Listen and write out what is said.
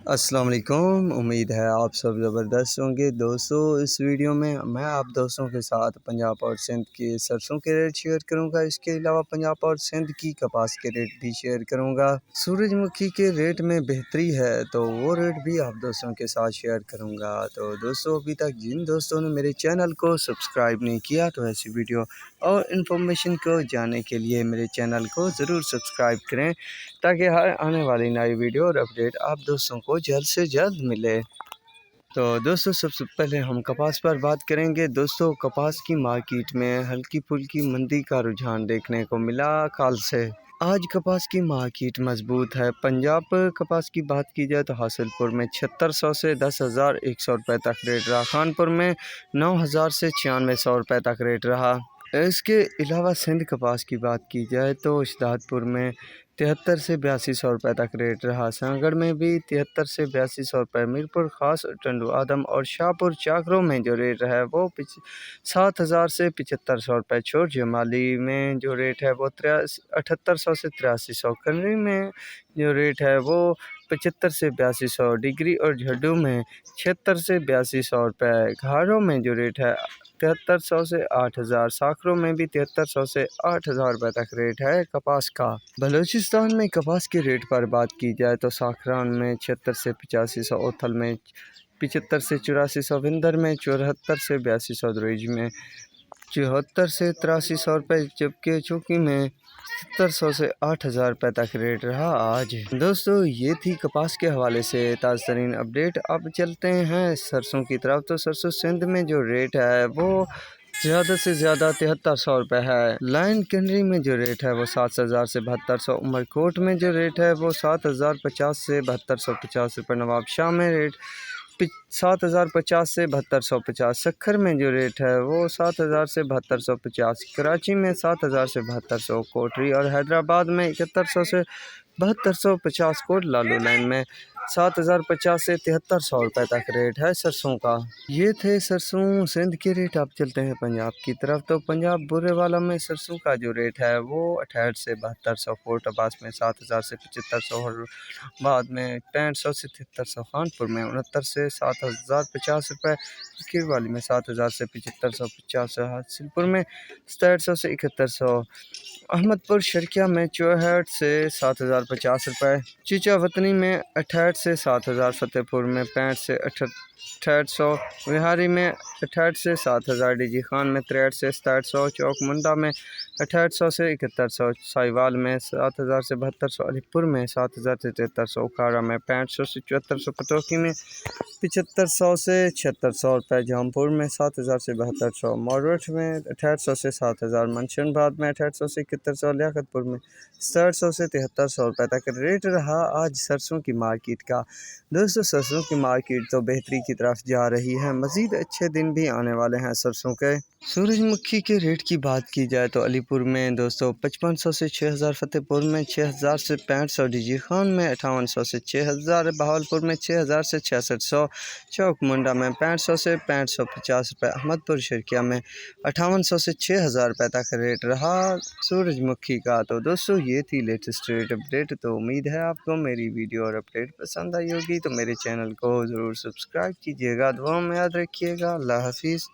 अस्सलाम वालेकुम। उम्मीद है आप सब ज़बरदस्त होंगे। दोस्तों इस वीडियो में मैं आप दोस्तों के साथ पंजाब और सिंध के सरसों के रेट शेयर करूंगा। इसके अलावा पंजाब और सिंध की कपास के रेट भी शेयर करूंगा। सूरजमुखी के रेट में बेहतरी है तो वो रेट भी आप दोस्तों के साथ शेयर करूंगा। तो दोस्तों अभी तक जिन दोस्तों ने मेरे चैनल को सब्सक्राइब नहीं किया तो ऐसी वीडियो और इन्फॉर्मेशन को जानने के लिए मेरे चैनल को ज़रूर सब्सक्राइब करें ताकि हर आने वाली नई वीडियो और अपडेट आप दोस्तों को जल्द से जल्द मिले। तो दोस्तों सबसे पहले हम कपास पर बात करेंगे। दोस्तों कपास की मार्केट में हल्की फुल्की मंदी का रुझान देखने को मिला कल से। आज कपास की मार्केट मजबूत है। पंजाब कपास की बात की जाए तो हासिलपुर में 7600 से 10,100 रुपये तक रेट रहा। खानपुर में 9000 से 9600 रुपये तक रेट रहा। इसके अलावा सिंध कपास की बात की जाए तो शहजादपुर में 73 से 8200 रुपये तक रेट रहा। सागड़ में भी 73 से 8200 रुपये। मीरपुर खास, टंडू आदम और शाहपुर चाकरों में जो रेट है वो 7000 से 7500 रुपये। छोट जमाली में जो रेट है वो 7800 से 8300। कनरी में जो रेट है वो 75 से 8200। डिग्री और झड्डू में 76 से 8200 रुपये। घारों में जो रेट है 7300 से 8000। साखरों में भी 7300 से 8000 रुपये तक रेट है कपास का। बलूचिस्तान में कपास के रेट पर बात की जाए तो साखरान में 76 से 8500। ओथल में 75 से 8400। विंदर में 74 से 8200। द्रेज में 74 से 8300 रुपये। जबकि चौकी में 7700 से 8000 रुपये तक रेट रहा आज। दोस्तों ये थी कपास के हवाले से ताज़ा तरीन अपडेट। अब चलते हैं सरसों की तरफ। तो सरसों सिंध में जो रेट है वो ज़्यादा से ज़्यादा 7300 रुपये है। लाइन कैनरी में जो रेट है वो 7000 से 7200। उमरकोट में जो रेट है वो 7050 से 7250 रुपये। नवाब शाह में रेट 7050 से 7250। सक्खर में जो रेट है वो 7000 से 7250। कराची में 7000 से 7200। कोटरी और हैदराबाद में 7100 से 7250। कोट लालू लाइन में 7050 से 7300 रुपये तक रेट है सरसों का। ये थे सरसों सिंध के रेट। आप चलते हैं पंजाब की तरफ। तो पंजाब बुरेवाला में सरसों का जो रेट है वो 68 से 7200। फोर्ट अब्बास में 7000 से 7500। और बाद में 6500 से 7300। खानपुर में 69 से 7050 रुपये। फकीर वाली में 7000 से 7550। हासिलपुर में 6700 से 7100। अहमदपुर शर्किया में 64 से 7050 रुपये। चीचा वतनी में 68 से 7000। फतेहपुर में 65 से 6800। विहारी में 68 से 7000। डीजी खान में 63 से 6700। चौक मुंडा में 6800 से 7100। साहिवाल में 7000 से 7200। अलीपुर में 7000 से 7300। उखाड़ा में 6500 से 7400। पटोकी में 7500 से 7600 रुपये। जौनपुर में 7000 से 7200। मॉडवट में 6800 से 7000। मनशनबाद में 6800 से 7100। लियाकतपुर में 6700 से 7300 रुपये तक रेट रहा आज सरसों की मार्केट का। दोस्तों सरसों की मार्केट तो बेहतरी की तरफ जा रही है। मज़ीद अच्छे दिन भी आने वाले हैं सरसों के। सूरजमुखी के रेट की बात की जाए तो अलीपुर में दोस्तों 5500 से 6000। फतेहपुर में 6000 से 6500। डीजी खान में 5800 से 6000। बहावलपुर में 6000 से 6600। चौक मुंडा में 6500 से 6550 रुपये। अहमदपुर शर्किया में 5800 से 6000 रुपये तक रेट रहा सूरजमुखी का। तो दोस्तों ये थी लेटेस्ट रेट अपडेट। तो उम्मीद है आपको मेरी वीडियो और अपडेट पसंद आई होगी। तो मेरे चैनल को ज़रूर सब्सक्राइब कीजिएगा। दुआ में याद रखिएगा। अल्लाह हाफिज़।